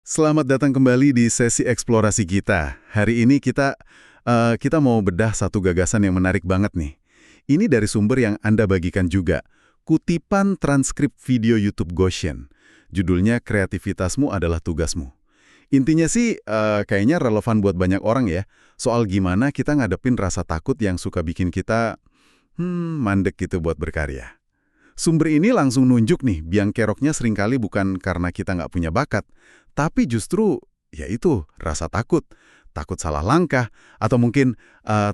Selamat datang kembali di sesi eksplorasi kita. Hari ini kita mau bedah satu gagasan yang menarik banget nih. Ini dari sumber yang Anda bagikan juga. Kutipan transkrip video YouTube Goshen. Judulnya Kreativitasmu adalah Tugasmu. Intinya sih kayaknya relevan buat banyak orang ya. Soal gimana kita ngadepin rasa takut yang suka bikin kita mandek gitu buat berkarya. Sumber ini langsung nunjuk nih, biang keroknya seringkali bukan karena kita nggak punya bakat, tapi justru, yaitu rasa takut. Takut salah langkah, atau mungkin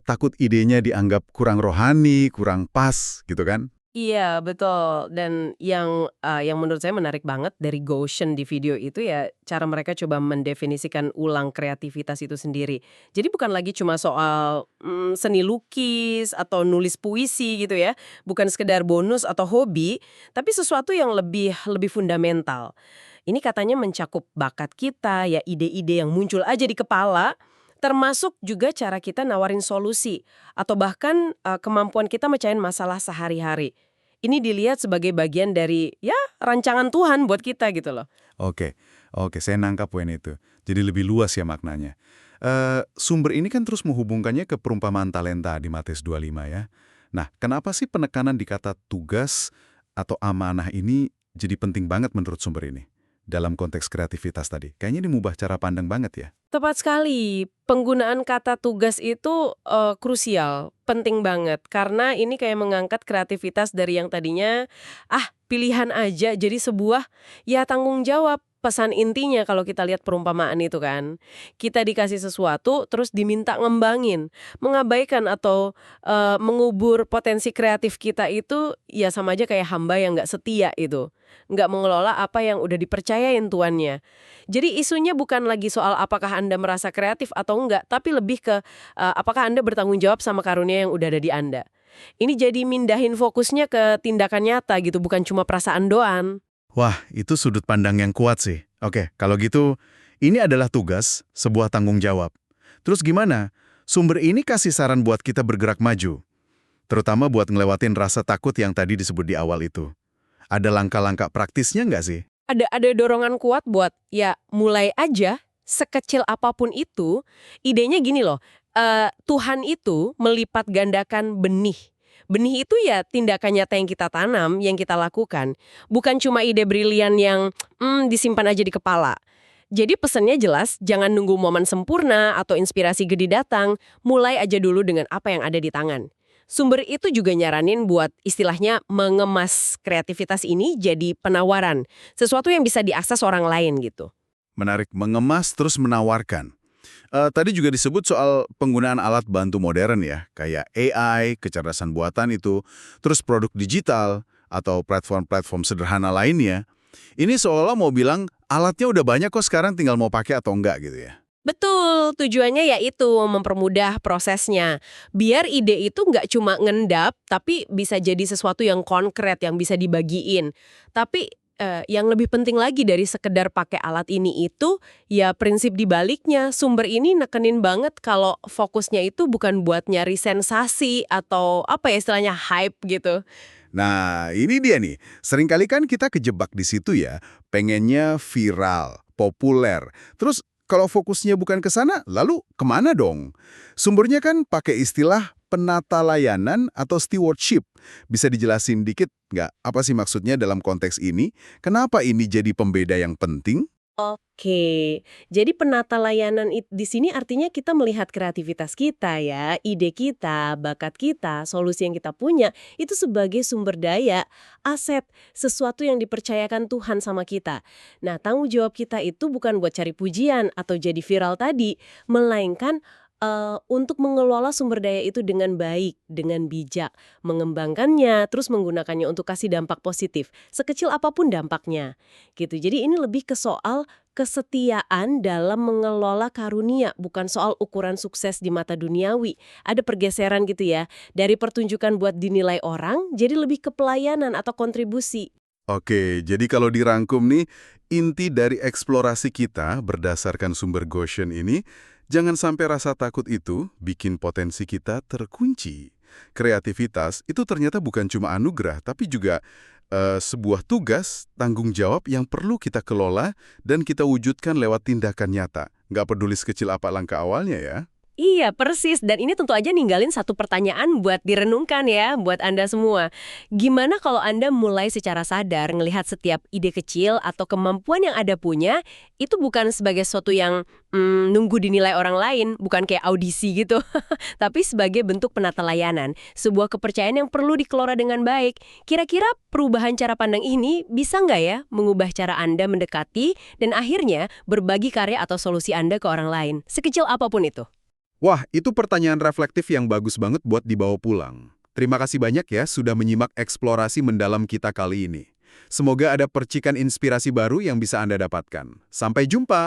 takut idenya dianggap kurang rohani, kurang pas, gitu kan? Iya, betul. Dan yang menurut saya menarik banget dari Goshen di video itu ya, cara mereka coba mendefinisikan ulang kreativitas itu sendiri. Jadi bukan lagi cuma soal seni lukis atau nulis puisi gitu ya, bukan sekedar bonus atau hobi, tapi sesuatu yang lebih lebih fundamental. Ini katanya mencakup bakat kita, ya ide-ide yang muncul aja di kepala, termasuk juga cara kita nawarin solusi, atau bahkan kemampuan kita mecahin masalah sehari-hari. Ini dilihat sebagai bagian dari, ya, rancangan Tuhan buat kita gitu loh. Oke, oke, saya nangkap poin itu. Jadi lebih luas ya maknanya. Sumber ini kan terus menghubungkannya ke perumpamaan talenta di Matius 25 ya. Nah, kenapa sih penekanan di kata tugas atau amanah ini jadi penting banget menurut sumber ini? Dalam konteks kreativitas tadi. Kayaknya ini mengubah cara pandang banget ya. Tepat sekali, penggunaan kata tugas itu krusial, penting banget. Karena ini kayak mengangkat kreativitas dari yang tadinya, pilihan aja, jadi sebuah, ya tanggung jawab. Pesan intinya kalau kita lihat perumpamaan itu kan, kita dikasih sesuatu terus diminta ngembangin, mengabaikan atau mengubur potensi kreatif kita itu ya sama aja kayak hamba yang nggak setia itu, nggak mengelola apa yang udah dipercayain tuannya. Jadi isunya bukan lagi soal apakah Anda merasa kreatif atau enggak, tapi lebih ke apakah Anda bertanggung jawab sama karunia yang udah ada di Anda. Ini jadi mindahin fokusnya ke tindakan nyata gitu, bukan cuma perasaan doang. Wah, itu sudut pandang yang kuat sih. Oke, kalau gitu, ini adalah tugas, sebuah tanggung jawab. Terus gimana? Sumber ini kasih saran buat kita bergerak maju. Terutama buat ngelewatin rasa takut yang tadi disebut di awal itu. Ada langkah-langkah praktisnya nggak sih? Ada dorongan kuat buat ya mulai aja, sekecil apapun itu. Idenya gini loh, Tuhan itu melipat gandakan benih. Benih itu ya tindakan nyata yang kita tanam, yang kita lakukan. Bukan cuma ide brilian yang disimpan aja di kepala. Jadi pesannya jelas, jangan nunggu momen sempurna atau inspirasi gede datang, mulai aja dulu dengan apa yang ada di tangan. Sumber itu juga nyaranin buat istilahnya mengemas kreativitas ini jadi penawaran, sesuatu yang bisa diakses orang lain gitu. Menarik, mengemas terus menawarkan. Tadi juga disebut soal penggunaan alat bantu modern ya, kayak AI, kecerdasan buatan itu, terus produk digital, atau platform-platform sederhana lainnya. Ini seolah mau bilang, alatnya udah banyak kok sekarang tinggal mau pakai atau enggak gitu ya. Betul, tujuannya yaitu mempermudah prosesnya. Biar ide itu nggak cuma ngendap, tapi bisa jadi sesuatu yang konkret, yang bisa dibagiin. Tapi yang lebih penting lagi dari sekedar pakai alat ini itu, ya prinsip dibaliknya. Sumber ini nekenin banget kalau fokusnya itu bukan buat nyari sensasi atau apa ya istilahnya hype gitu. Nah, ini dia nih. Seringkali kan kita kejebak di situ ya, pengennya viral, populer. Terus kalau fokusnya bukan ke sana, lalu kemana dong? Sumbernya kan pakai istilah penata layanan atau stewardship. Bisa dijelasin dikit nggak? Apa sih maksudnya dalam konteks ini? Kenapa ini jadi pembeda yang penting? Oke, jadi penata layanan di sini artinya kita melihat kreativitas kita ya, ide kita, bakat kita, solusi yang kita punya, itu sebagai sumber daya, aset, sesuatu yang dipercayakan Tuhan sama kita. Nah, tanggung jawab kita itu bukan buat cari pujian atau jadi viral tadi, melainkan untuk mengelola sumber daya itu dengan baik, dengan bijak, mengembangkannya, terus menggunakannya untuk kasih dampak positif, sekecil apapun dampaknya. Gitu. Jadi ini lebih ke soal kesetiaan dalam mengelola karunia, bukan soal ukuran sukses di mata duniawi. Ada pergeseran gitu ya, dari pertunjukan buat dinilai orang, jadi lebih ke pelayanan atau kontribusi. Oke, jadi kalau dirangkum nih, inti dari eksplorasi kita berdasarkan sumber Goshen ini, jangan sampai rasa takut itu bikin potensi kita terkunci. Kreativitas itu ternyata bukan cuma anugerah, tapi juga sebuah tugas, tanggung jawab yang perlu kita kelola dan kita wujudkan lewat tindakan nyata. Nggak peduli sekecil apa langkah awalnya ya. Iya, persis. Dan ini tentu aja ninggalin satu pertanyaan buat direnungkan ya, buat Anda semua. Gimana kalau Anda mulai secara sadar ngelihat setiap ide kecil atau kemampuan yang Anda punya, itu bukan sebagai sesuatu yang nunggu dinilai orang lain, bukan kayak audisi gitu, tapi sebagai bentuk penata layanan, sebuah kepercayaan yang perlu dikelola dengan baik. Kira-kira perubahan cara pandang ini bisa nggak ya mengubah cara Anda mendekati dan akhirnya berbagi karya atau solusi Anda ke orang lain, sekecil apapun itu? Wah, itu pertanyaan reflektif yang bagus banget buat dibawa pulang. Terima kasih banyak ya sudah menyimak eksplorasi mendalam kita kali ini. Semoga ada percikan inspirasi baru yang bisa Anda dapatkan. Sampai jumpa!